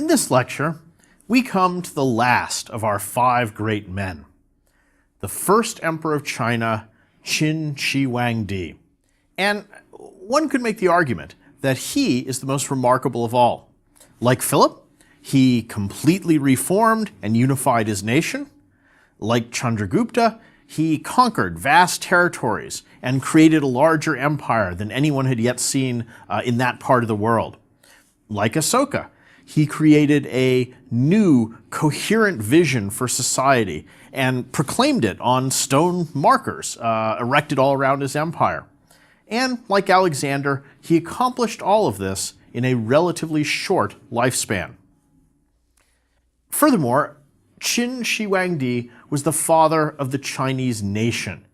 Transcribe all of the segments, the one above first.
In this lecture, we come to the last of our 5 great men, the first emperor of China, Qin Shi Huangdi. And one could make the argument that he is the most remarkable of all. Like Philip, he completely reformed and unified his nation. Like Chandragupta, he conquered vast territories and created a larger empire than anyone had yet seen in that part of the world. Like Ashoka, he created a new, coherent vision for society and proclaimed it on stone markers erected all around his empire. And like Alexander, he accomplished all of this in a relatively short lifespan. Furthermore, Qin Shi Huangdi was the father of the Chinese nation.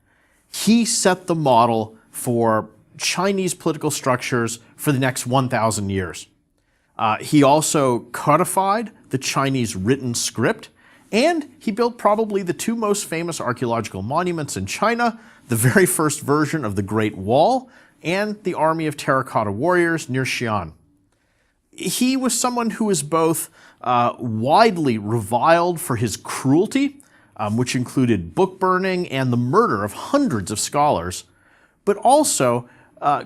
He set the model for Chinese political structures for the next 1,000 years. He also codified the Chinese written script, and he built probably the 2 most famous archaeological monuments in China, the very first version of the Great Wall and the army of terracotta warriors near Xi'an. He was someone who was both widely reviled for his cruelty, which included book burning and the murder of hundreds of scholars, but also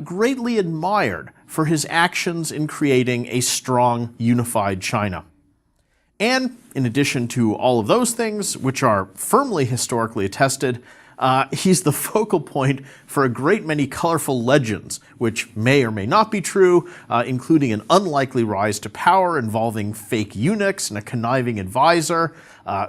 greatly admired for his actions in creating a strong, unified China. And in addition to all of those things, which are firmly historically attested, he's the focal point for a great many colorful legends, which may or may not be true, including an unlikely rise to power involving fake eunuchs and a conniving advisor,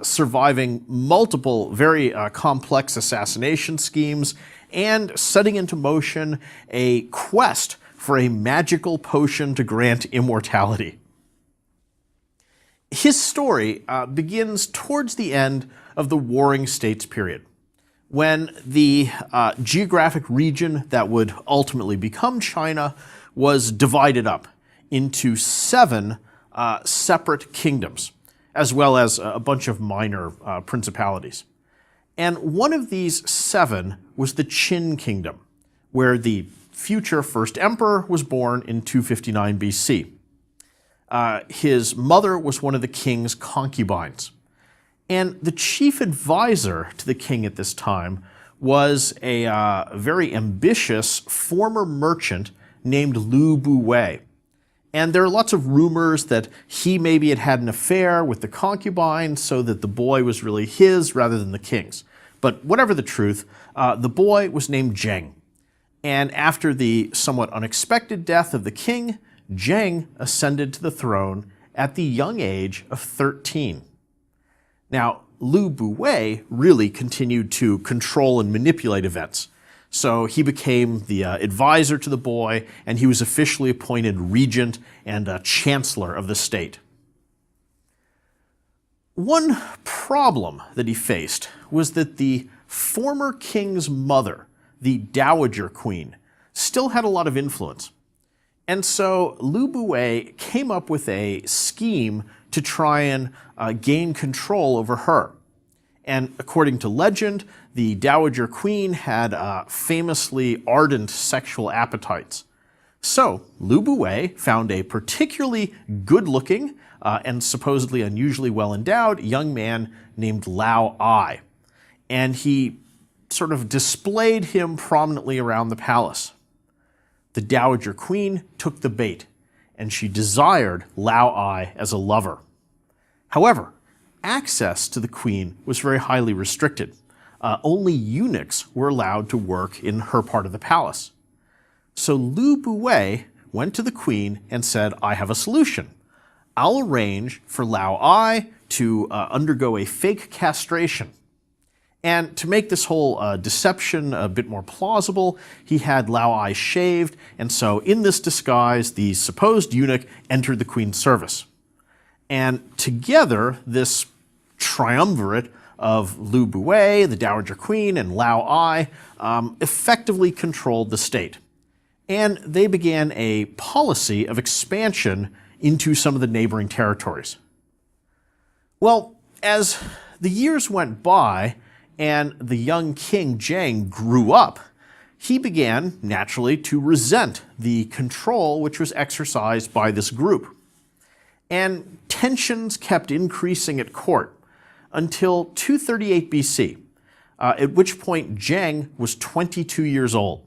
surviving multiple very complex assassination schemes, and setting into motion a quest for a magical potion to grant immortality. His story begins towards the end of the Warring States period, when the geographic region that would ultimately become China was divided up into 7 separate kingdoms, as well as a bunch of minor principalities. And one of these 7 was the Qin kingdom, where the future first emperor was born in 259 BC. His mother was one of the king's concubines. And the chief advisor to the king at this time was a very ambitious former merchant named Lu Buwei. And there are lots of rumors that he maybe had had an affair with the concubine so that the boy was really his rather than the king's. But whatever the truth, the boy was named Zheng. And after the somewhat unexpected death of the king, Zheng ascended to the throne at the young age of 13. Now, Lu Buwei really continued to control and manipulate events. So he became the advisor to the boy, and he was officially appointed regent and chancellor of the state. One problem that he faced was that the former king's mother, the Dowager Queen, still had a lot of influence. And so Lu Buwei came up with a scheme to try and gain control over her. And according to legend, the Dowager Queen had famously ardent sexual appetites. So Lu Buwei found a particularly good-looking and supposedly unusually well-endowed young man named Lao Ai. And he sort of displayed him prominently around the palace. The Dowager Queen took the bait, and she desired Lao Ai as a lover. However, access to the queen was very highly restricted. Only eunuchs were allowed to work in her part of the palace. So Lu Buwei went to the queen and said, I have a solution. I'll arrange for Lao Ai to undergo a fake castration. And to make this whole deception a bit more plausible, he had Lao Ai shaved, and so in this disguise, the supposed eunuch entered the queen's service. And together, this triumvirate of Lu Buwei, the Dowager Queen, and Lao Ai effectively controlled the state. And they began a policy of expansion into some of the neighboring territories. Well, as the years went by, and the young king Zheng grew up, he began, naturally, to resent the control which was exercised by this group. and tensions kept increasing at court until 238 BC, at which point Zheng was 22 years old.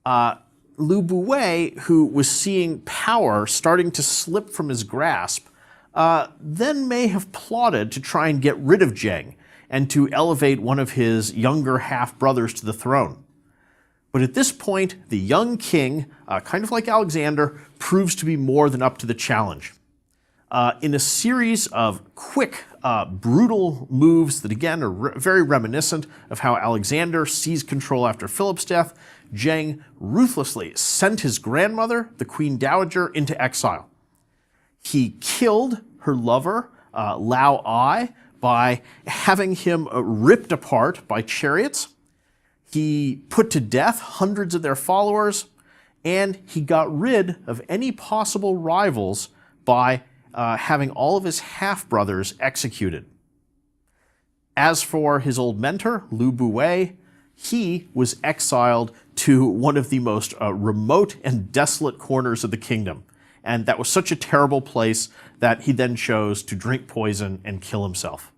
Lu Buwei, who was seeing power starting to slip from his grasp, then may have plotted to try and get rid of Zheng and to elevate one of his younger half-brothers to the throne. But at this point, the young king, kind of like Alexander, proves to be more than up to the challenge. In a series of quick, brutal moves that again are very reminiscent of how Alexander seized control after Philip's death, Zheng ruthlessly sent his grandmother, the Queen Dowager, into exile. He killed her lover, Lao Ai, by having him ripped apart by chariots. He put to death hundreds of their followers, and he got rid of any possible rivals by having all of his half-brothers executed. As for his old mentor, Lu Buwei, he was exiled to one of the most remote and desolate corners of the kingdom. And that was such a terrible place that he then chose to drink poison and kill himself.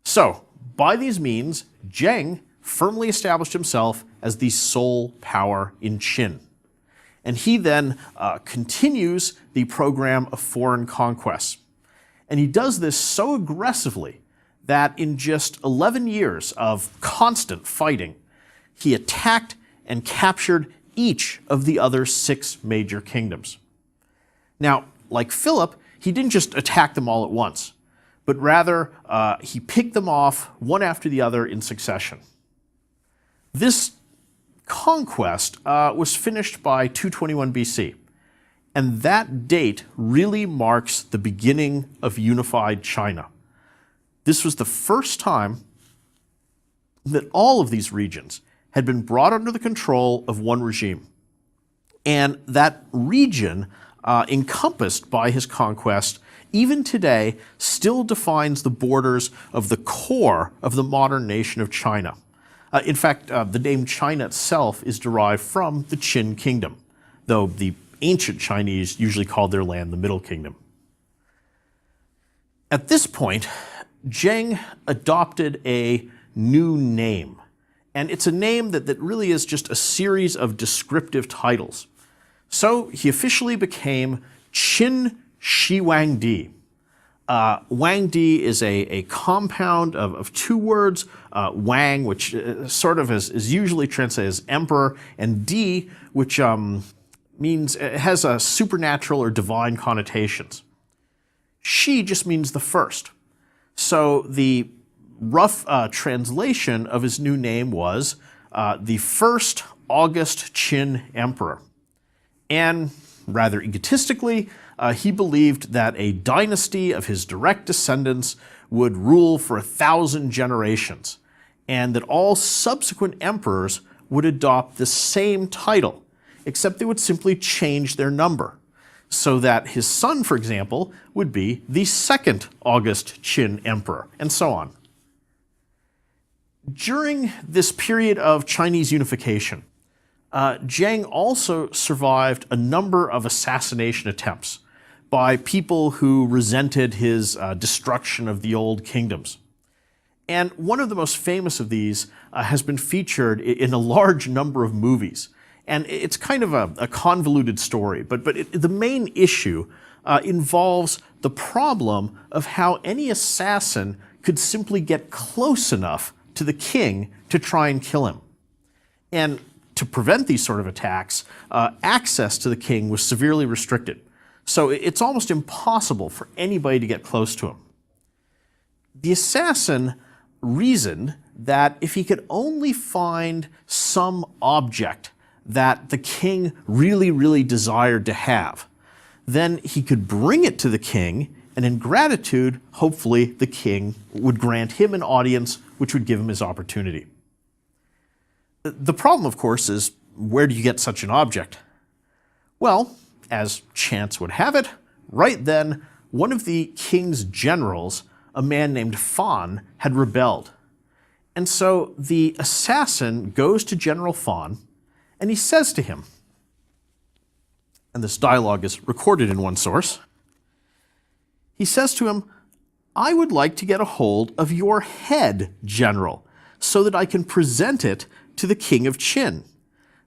So, by these means, Zheng firmly established himself as the sole power in Qin. And he then continues the program of foreign conquests. And he does this so aggressively that in just 11 years of constant fighting, he attacked and captured each of the other 6 major kingdoms. Now, like Philip, he didn't just attack them all at once, but rather he picked them off one after the other in succession. This conquest was finished by 221 BC, and that date really marks the beginning of unified China. This was the first time that all of these regions had been brought under the control of one regime. And that region, encompassed by his conquest, even today still defines the borders of the core of the modern nation of China. In fact, the name China itself is derived from the Qin kingdom, though the ancient Chinese usually called their land the Middle Kingdom. At this point, Zheng adopted a new name. And it's a name that really is just a series of descriptive titles. So he officially became Qin Shi Wangdi. Wangdi is a compound of 2 words, Wang, which sort of is usually translated as emperor, and Di, which means it has a supernatural or divine connotations. Shi just means the first. So the rough translation of his new name was the first August Qin emperor. And rather egotistically, he believed that a dynasty of his direct descendants would rule for 1,000 generations, and that all subsequent emperors would adopt the same title, except they would simply change their number, so that his son, for example, would be the second August Qin emperor, and so on. During this period of Chinese unification, Zheng also survived a number of assassination attempts by people who resented his destruction of the old kingdoms. And one of the most famous of these has been featured in a large number of movies. And it's kind of a convoluted story, but the main issue involves the problem of how any assassin could simply get close enough to the king to try and kill him. And to prevent these sort of attacks, access to the king was severely restricted. So it's almost impossible for anybody to get close to him. The assassin reasoned that if he could only find some object that the king really, really desired to have, then he could bring it to the king, and in gratitude, hopefully the king would grant him an audience which would give him his opportunity. The problem, of course, is where do you get such an object? Well, as chance would have it, right then, one of the king's generals, a man named Fan, had rebelled. And so the assassin goes to General Fan, and he says to him, and this dialogue is recorded in one source, he says to him, "I would like to get a hold of your head, General, so that I can present it to the King of Qin.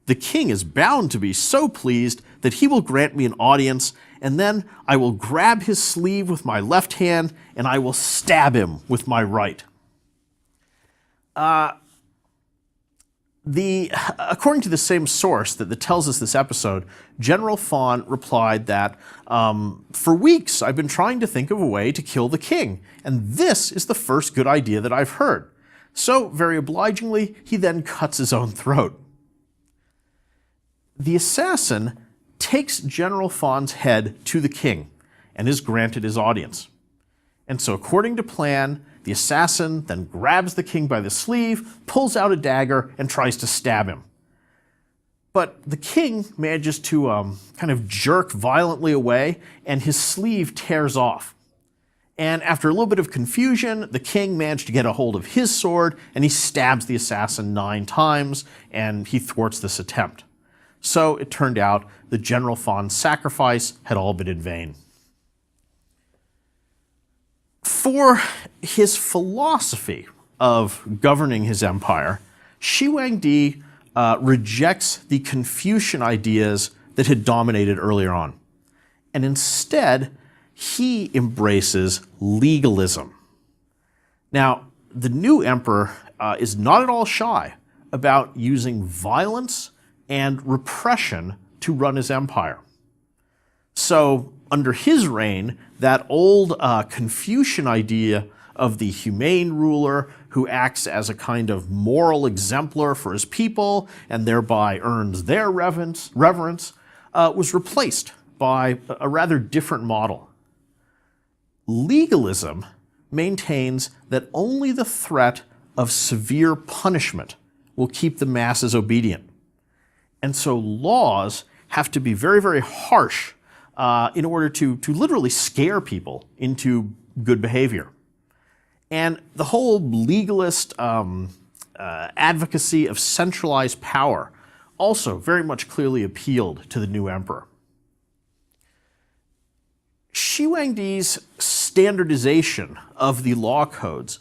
The king is bound to be so pleased that he will grant me an audience, and then I will grab his sleeve with my left hand and I will stab him with my right." According to the same source that tells us this episode, General Fawn replied that, "For weeks I've been trying to think of a way to kill the king, and this is the first good idea that I've heard." So, very obligingly, he then cuts his own throat. The assassin takes General Fawn's head to the king and is granted his audience. And so, according to plan, the assassin then grabs the king by the sleeve, pulls out a dagger, and tries to stab him. But the king manages to kind of jerk violently away, and his sleeve tears off. And after a little bit of confusion, the king managed to get a hold of his sword, and he stabs the assassin 9 times, and he thwarts this attempt. So it turned out that General Fawn's sacrifice had all been in vain. For his philosophy of governing his empire, Shi Huangdi rejects the Confucian ideas that had dominated earlier on. And instead, he embraces legalism. Now, the new emperor is not at all shy about using violence and repression to run his empire. So, under his reign, that old Confucian idea of the humane ruler who acts as a kind of moral exemplar for his people and thereby earns their reverence, was replaced by a rather different model. Legalism maintains that only the threat of severe punishment will keep the masses obedient. And so laws have to be very, very harsh in order to literally scare people into good behavior. And the whole legalist advocacy of centralized power also very much clearly appealed to the new emperor. Shi Huangdi's standardization of the law codes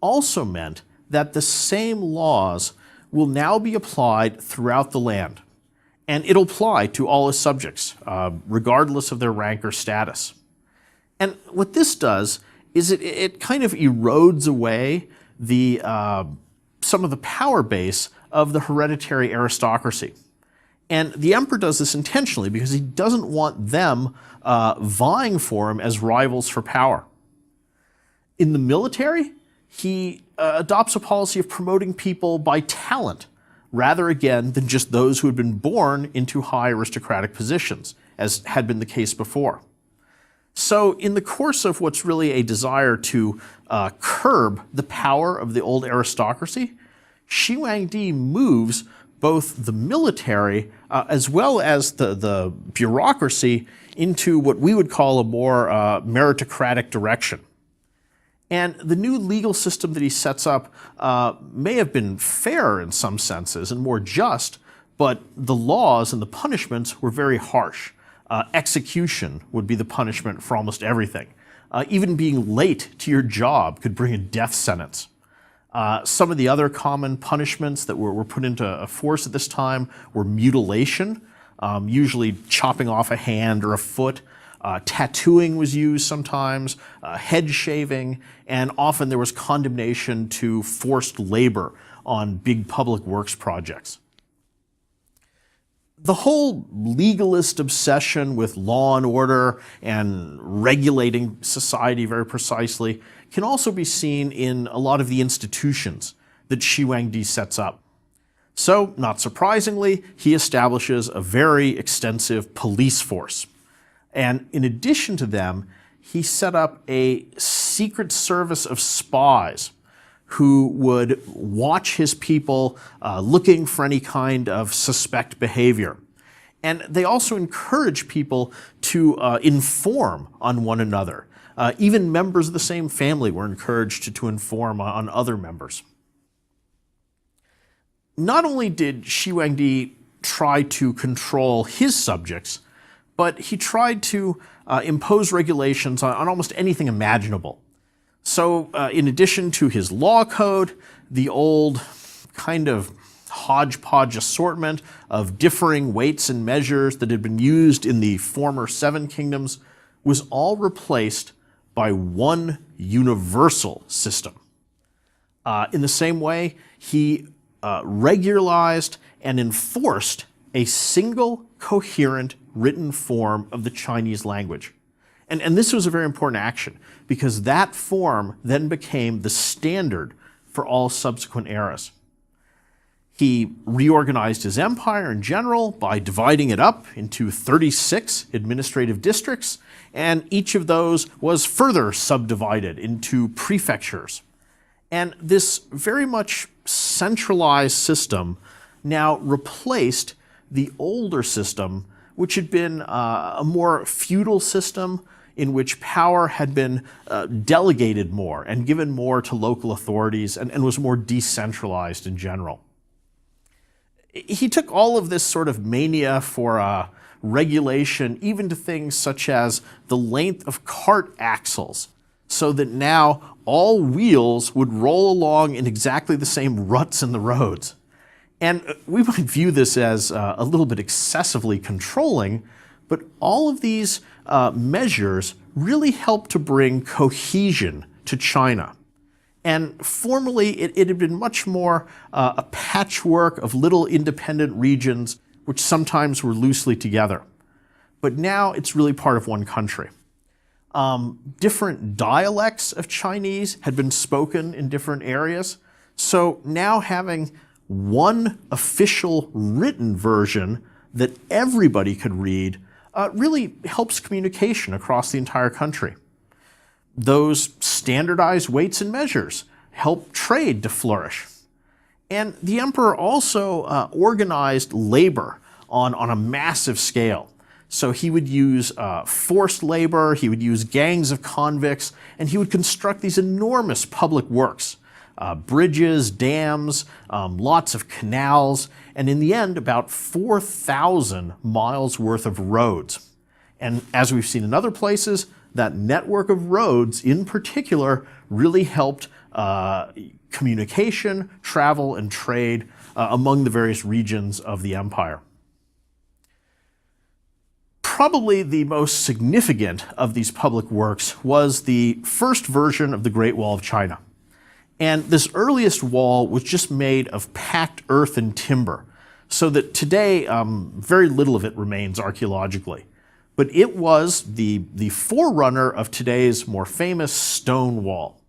also meant that the same laws will now be applied throughout the land, and it'll apply to all his subjects, regardless of their rank or status. And what this does is it kind of erodes away some of the power base of the hereditary aristocracy. And the emperor does this intentionally because he doesn't want them vying for him as rivals for power. In the military, he adopts a policy of promoting people by talent, rather again than just those who had been born into high aristocratic positions, as had been the case before. So in the course of what's really a desire to curb the power of the old aristocracy, Shi Huangdi moves both the military as well as the bureaucracy into what we would call a more meritocratic direction. And the new legal system that he sets up may have been fairer in some senses and more just, but the laws and the punishments were very harsh. Execution would be the punishment for almost everything. Even being late to your job could bring a death sentence. Some of the other common punishments that were put into force at this time were mutilation, usually chopping off a hand or a foot. Tattooing was used sometimes, head shaving, and often there was condemnation to forced labor on big public works projects. The whole legalist obsession with law and order and regulating society very precisely can also be seen in a lot of the institutions that Shi Huangdi sets up. So, not surprisingly, he establishes a very extensive police force. And in addition to them, he set up a secret service of spies who would watch his people looking for any kind of suspect behavior. And they also encourage people to inform on one another. Even members of the same family were encouraged to inform on other members. Not only did Shi Huangdi try to control his subjects, but he tried to impose regulations on almost anything imaginable. So in addition to his law code, the old kind of hodgepodge assortment of differing weights and measures that had been used in the former seven kingdoms was all replaced by one universal system. In the same way, he regularized and enforced a single coherent written form of the Chinese language. And this was a very important action because that form then became the standard for all subsequent eras. He reorganized his empire in general by dividing it up into 36 administrative districts, and each of those was further subdivided into prefectures. And this very much centralized system now replaced the older system, which had been a more feudal system in which power had been delegated more and given more to local authorities and was more decentralized in general. He took all of this sort of mania for regulation even to things such as the length of cart axles, so that now all wheels would roll along in exactly the same ruts in the roads. And we might view this as a little bit excessively controlling, but all of these measures really helped to bring cohesion to China. And formerly, it had been much more a patchwork of little independent regions, which sometimes were loosely together. But now it's really part of one country. Different dialects of Chinese had been spoken in different areas. So now having one official written version that everybody could read really helps communication across the entire country. Those standardized weights and measures help trade to flourish. And the emperor also organized labor on a massive scale. So he would use forced labor, he would use gangs of convicts, and he would construct these enormous public works. Bridges, dams, lots of canals, and in the end, about 4,000 miles worth of roads. And as we've seen in other places, that network of roads in particular really helped communication, travel, and trade among the various regions of the empire. Probably the most significant of these public works was the first version of the Great Wall of China. And this earliest wall was just made of packed earth and timber, so that today very little of it remains archaeologically. But it was the forerunner of today's more famous stone wall.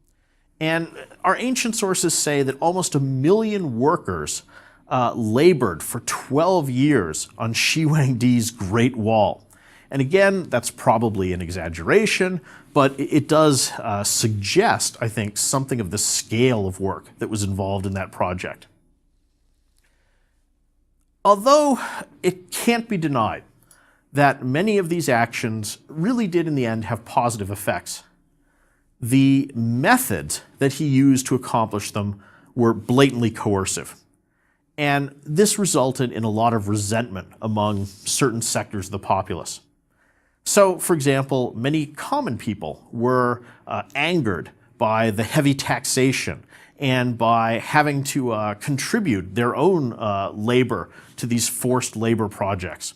And our ancient sources say that almost 1 million workers labored for 12 years on Shi Huangdi's Great Wall. And again, that's probably an exaggeration, but it does suggest, I think, something of the scale of work that was involved in that project. Although it can't be denied that many of these actions really did in the end have positive effects, the methods that he used to accomplish them were blatantly coercive. And this resulted in a lot of resentment among certain sectors of the populace. So, for example, many common people were angered by the heavy taxation and by having to contribute their own labor to these forced labor projects.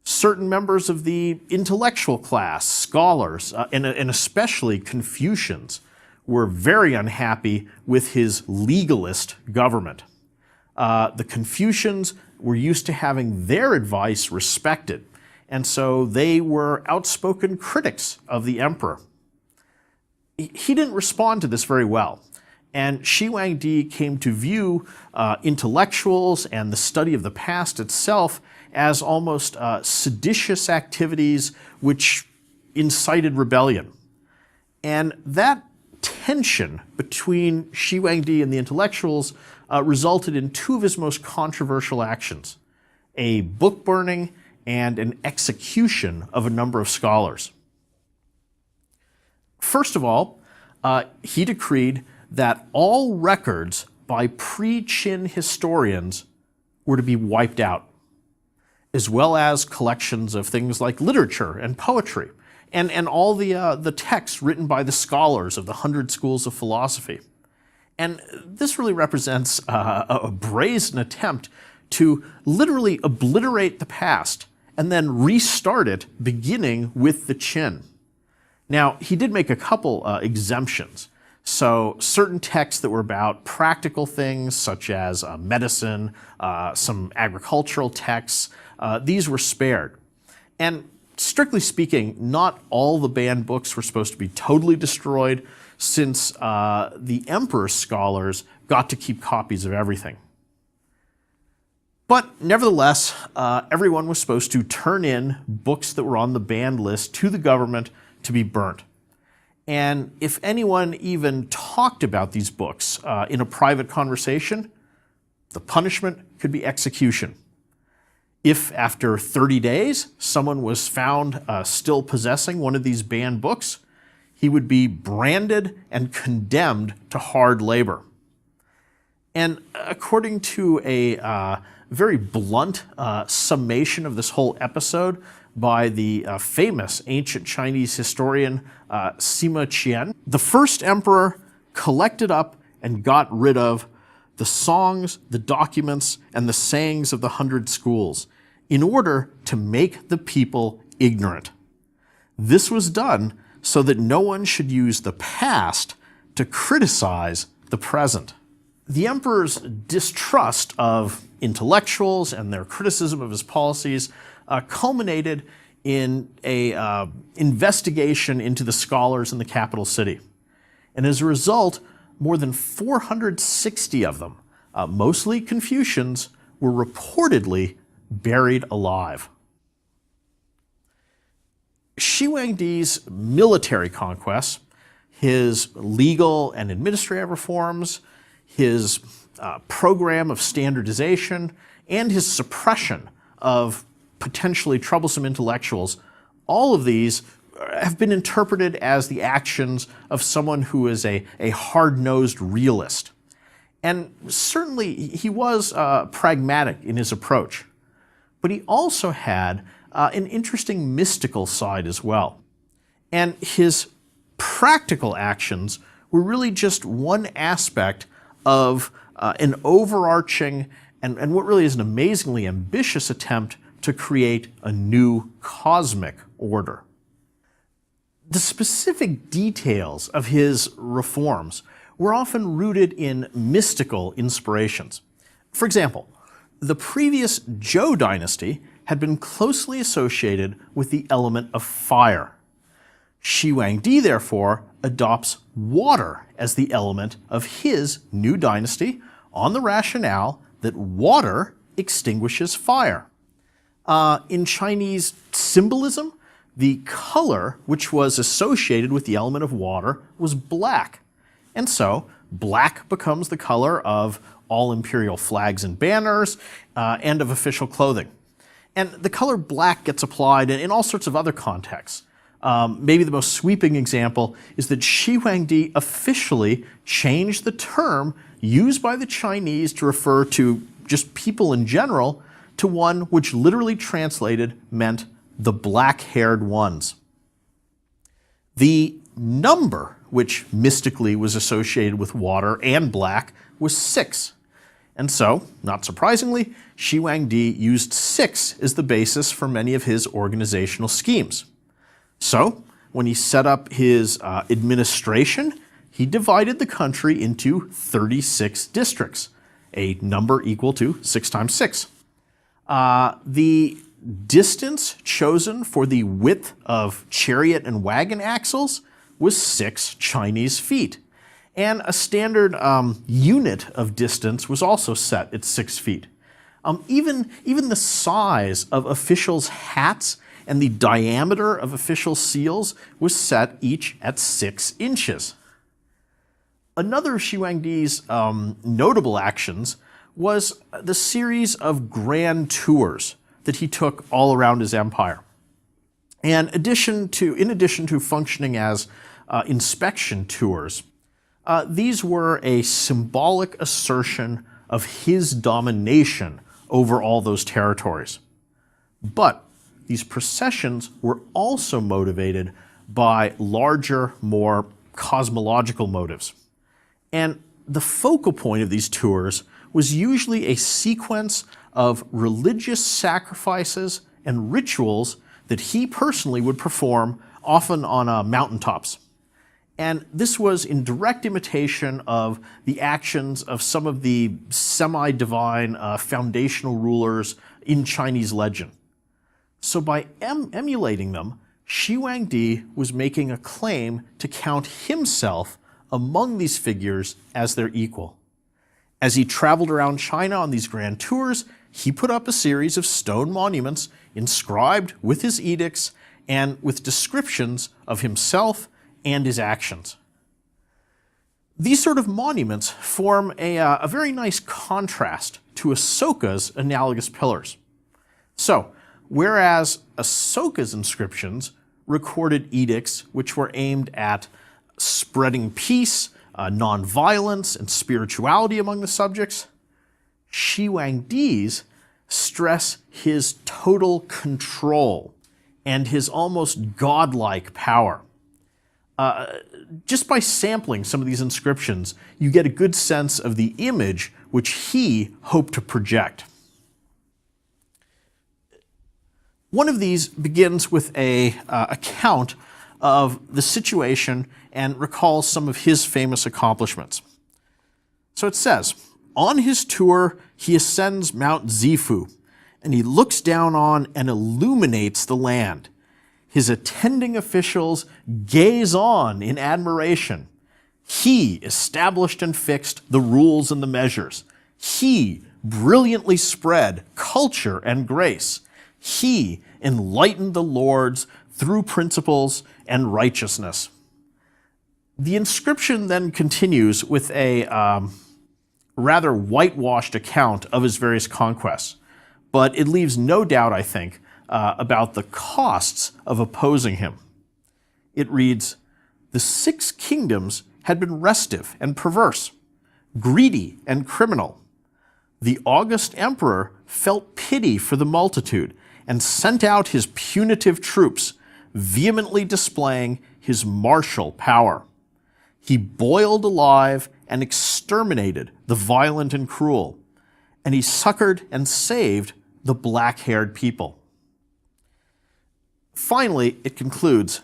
Certain members of the intellectual class, scholars, and especially Confucians, were very unhappy with his legalist government. The Confucians were used to having their advice respected, and so they were outspoken critics of the emperor. He didn't respond to this very well, and Shi Huangdi came to view intellectuals and the study of the past itself as almost seditious activities which incited rebellion. And that tension between Shi Huangdi and the intellectuals resulted in two of his most controversial actions: a book burning and an execution of a number of scholars. First of all, he decreed that all records by pre-Qin historians were to be wiped out. as well as collections of things like literature and poetry, and all the texts written by the scholars of the 100 schools of philosophy. And this really represents a brazen attempt to literally obliterate the past and then restart it, beginning with the Qin. Now, he did make a couple exemptions. So certain texts that were about practical things, such as medicine, some agricultural texts, these were spared. And strictly speaking, not all the banned books were supposed to be totally destroyed, since the emperor's scholars got to keep copies of everything. But nevertheless, everyone was supposed to turn in books that were on the banned list to the government to be burnt. And if anyone even talked about these books in a private conversation, the punishment could be execution. If after 30 days someone was found still possessing one of these banned books, he would be branded and condemned to hard labor. And according to a very blunt summation of this whole episode by the famous ancient Chinese historian Sima Qian, the first emperor collected up and got rid of the songs, the documents, and the sayings of the 100 schools in order to make the people ignorant. This was done so that no one should use the past to criticize the present. The emperor's distrust of intellectuals and their criticism of his policies culminated in an investigation into the scholars in the capital city. And as a result, more than 460 of them, mostly Confucians, were reportedly buried alive. Shi Huangdi's military conquests, his legal and administrative reforms, his program of standardization, and his suppression of potentially troublesome intellectuals, all of these have been interpreted as the actions of someone who is a hard-nosed realist. And certainly he was pragmatic in his approach. But he also had an interesting mystical side as well. And his practical actions were really just one aspect of an overarching and what really is an amazingly ambitious attempt to create a new cosmic order. The specific details of his reforms were often rooted in mystical inspirations. For example, the previous Zhou dynasty had been closely associated with the element of fire. Shi Huangdi, therefore, adopts water as the element of his new dynasty on the rationale that water extinguishes fire. In Chinese symbolism, the color which was associated with the element of water was black. And so black becomes the color of all imperial flags and banners and of official clothing. And the color black gets applied in all sorts of other contexts. Maybe the most sweeping example is that Shi Huangdi officially changed the term used by the Chinese to refer to just people in general to one which literally translated meant the black-haired ones. The number which mystically was associated with water and black was 6. And so, not surprisingly, Shi Huangdi used 6 as the basis for many of his organizational schemes. So, when he set up his administration, he divided the country into 36 districts, a number equal to 6 times 6. The distance chosen for the width of chariot and wagon axles was 6 Chinese feet. And a standard unit of distance was also set at 6 feet. Even the size of officials' hats and the diameter of official seals was set each at 6 inches. Another of Shi Huangdi's notable actions was the series of grand tours that he took all around his empire. And in addition to functioning as inspection tours, these were a symbolic assertion of his domination over all those territories. But these processions were also motivated by larger, more cosmological motives. And the focal point of these tours was usually a sequence of religious sacrifices and rituals that he personally would perform, often on mountaintops. And this was in direct imitation of the actions of some of the semi-divine foundational rulers in Chinese legend. So by emulating them, Shi Huangdi was making a claim to count himself among these figures as their equal. As he traveled around China on these grand tours, he put up a series of stone monuments inscribed with his edicts and with descriptions of himself and his actions. These sort of monuments form a very nice contrast to Asoka's analogous pillars. So, whereas Asoka's inscriptions recorded edicts which were aimed at spreading peace, nonviolence, and spirituality among the subjects, Shi Huangdi's stress his total control and his almost godlike power. Just by sampling some of these inscriptions, you get a good sense of the image which he hoped to project. One of these begins with an account of the situation and recalls some of his famous accomplishments. So it says, on his tour, he ascends Mount Zifu, and he looks down on and illuminates the land. His attending officials gaze on in admiration. He established and fixed the rules and the measures. He brilliantly spread culture and grace. He enlightened the lords through principles and righteousness. The inscription then continues with a rather whitewashed account of his various conquests, but it leaves no doubt, I think, about the costs of opposing him. It reads, "The 6 kingdoms had been restive and perverse, greedy and criminal. The august emperor felt pity for the multitude and sent out his punitive troops, vehemently displaying his martial power. He boiled alive and exterminated the violent and cruel, and he succored and saved the black-haired people." Finally, it concludes,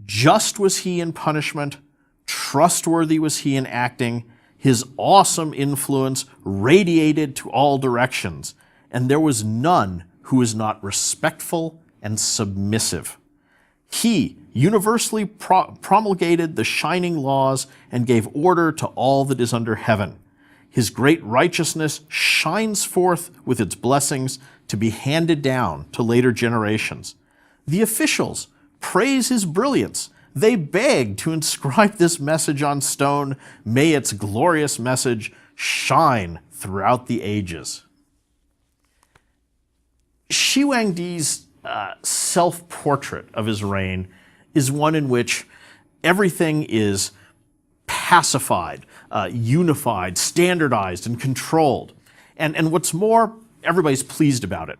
"Just was he in punishment, trustworthy was he in acting, his awesome influence radiated to all directions, and there was none who was not respectful and submissive. He universally promulgated the shining laws and gave order to all that is under heaven. His great righteousness shines forth with its blessings to be handed down to later generations. The officials praise his brilliance. They beg to inscribe this message on stone. May its glorious message shine throughout the ages." Shi Huangdi's self-portrait of his reign is one in which everything is pacified, unified, standardized, and controlled. And what's more, everybody's pleased about it.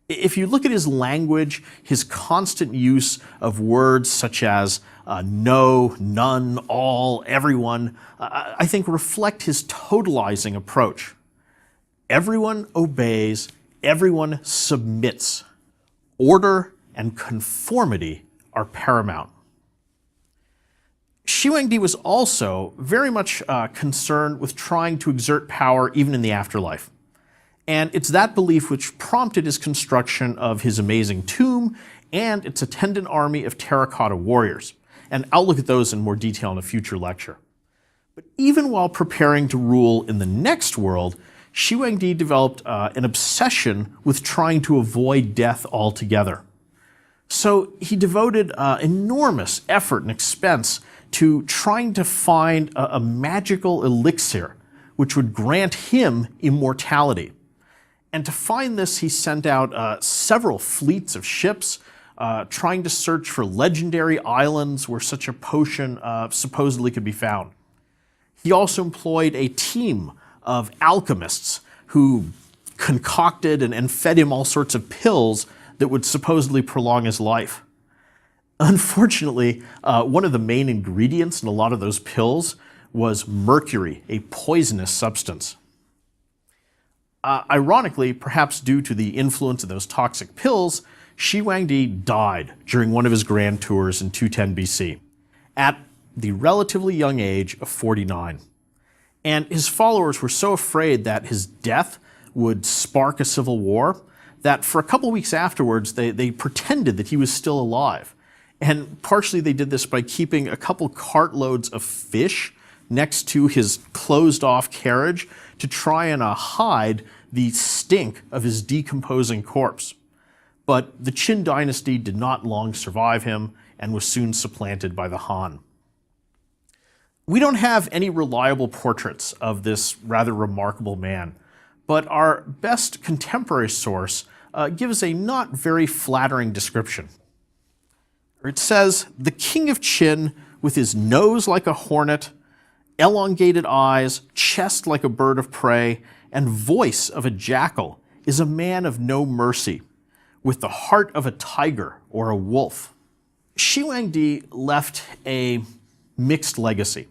If you look at his language, his constant use of words such as no, none, all, everyone, I think reflect his totalizing approach. Everyone obeys, everyone submits. Order and conformity are paramount. Shi Huangdi was also very much concerned with trying to exert power even in the afterlife. And it's that belief which prompted his construction of his amazing tomb and its attendant army of terracotta warriors. And I'll look at those in more detail in a future lecture. But even while preparing to rule in the next world, Shi Huangdi developed an obsession with trying to avoid death altogether. So he devoted enormous effort and expense to trying to find a magical elixir which would grant him immortality. And to find this, he sent out several fleets of ships, trying to search for legendary islands where such a potion supposedly could be found. He also employed a team of alchemists who concocted and fed him all sorts of pills that would supposedly prolong his life. Unfortunately, one of the main ingredients in a lot of those pills was mercury, a poisonous substance. Ironically, perhaps due to the influence of those toxic pills, Shi Huangdi died during one of his grand tours in 210 BC, at the relatively young age of 49. And his followers were so afraid that his death would spark a civil war that for a couple weeks afterwards, they pretended that he was still alive. And partially they did this by keeping a couple cartloads of fish next to his closed-off carriage to try and hide the stink of his decomposing corpse. But the Qin dynasty did not long survive him and was soon supplanted by the Han. We don't have any reliable portraits of this rather remarkable man, but our best contemporary source gives a not very flattering description. It says, "The king of Qin, with his nose like a hornet, elongated eyes, chest like a bird of prey, and voice of a jackal, is a man of no mercy, with the heart of a tiger or a wolf." Shi Huangdi left a mixed legacy.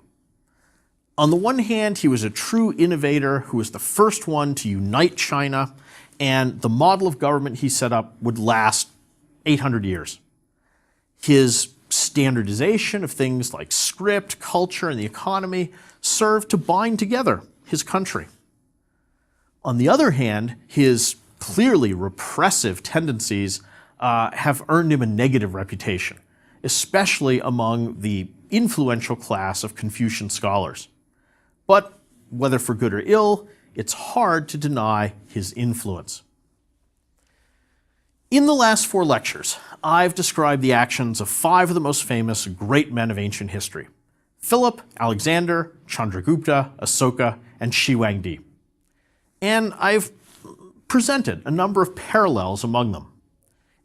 On the one hand, he was a true innovator who was the first one to unite China, and the model of government he set up would last 800 years. His standardization of things like script, culture, and the economy served to bind together his country. On the other hand, his clearly repressive tendencies have earned him a negative reputation, especially among the influential class of Confucian scholars. But whether for good or ill, it's hard to deny his influence. In the last 4 lectures, I've described the actions of 5 of the most famous great men of ancient history: Philip, Alexander, Chandragupta, Asoka, and Shi Huangdi. And I've presented a number of parallels among them.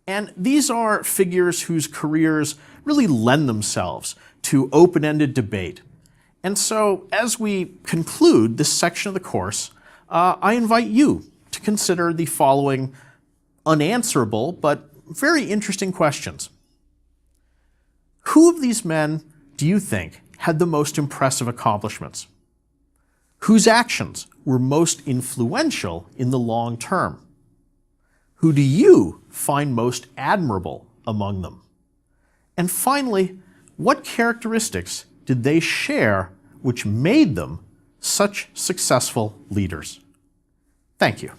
And these are figures whose careers really lend themselves to open-ended debate. And so, as we conclude this section of the course, I invite you to consider the following unanswerable but very interesting questions. Who of these men do you think had the most impressive accomplishments? Whose actions were most influential in the long term? Who do you find most admirable among them? And finally, what characteristics did they share which made them such successful leaders? Thank you.